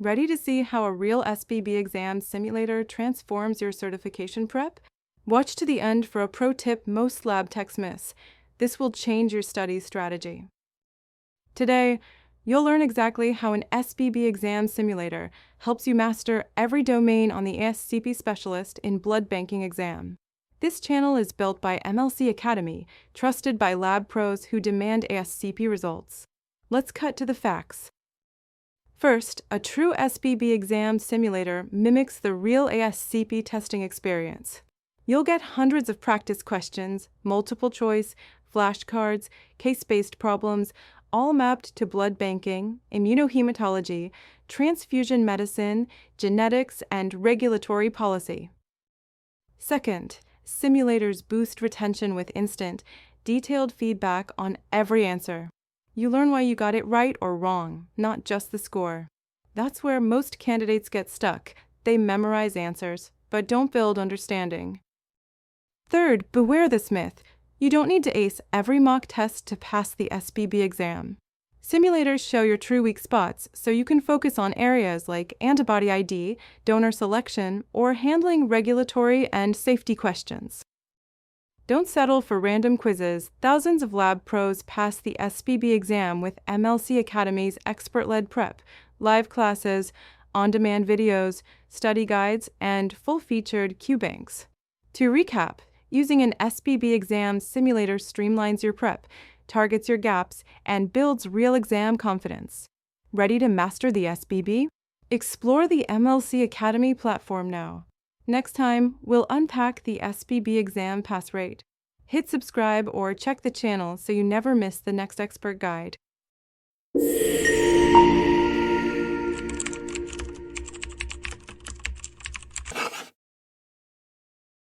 Ready to see how a real SBB exam simulator transforms your certification prep? Watch to the end for a pro tip most lab techs miss. This will change your study strategy. Today, you'll learn exactly how an SBB exam simulator helps you master every domain on the ASCP Specialist in Blood Banking exam. This channel is built by MLC Academy, trusted by lab pros who demand ASCP results. Let's cut to the facts. First, a true SBB exam simulator mimics the real ASCP testing experience. You'll get hundreds of practice questions, multiple choice, flashcards, case-based problems, all mapped to blood banking, immunohematology, transfusion medicine, genetics, and regulatory policy. Second, simulators boost retention with instant, detailed feedback on every answer. You learn why you got it right or wrong, not just the score. That's where most candidates get stuck. They memorize answers, but don't build understanding. Third, beware this myth. You don't need to ace every mock test to pass the SBB exam. Simulators show your true weak spots, so you can focus on areas like antibody ID, donor selection, or handling regulatory and safety questions. Don't settle for random quizzes. Thousands of lab pros pass the SBB exam with MLC Academy's expert-led prep, live classes, on-demand videos, study guides, and full-featured Q-banks. To recap, using an SBB exam simulator streamlines your prep, targets your gaps, and builds real exam confidence. Ready to master the SBB? Explore the MLC Academy platform now. Next time, we'll unpack the SBB exam pass rate. Hit subscribe or check the channel so you never miss the next expert guide.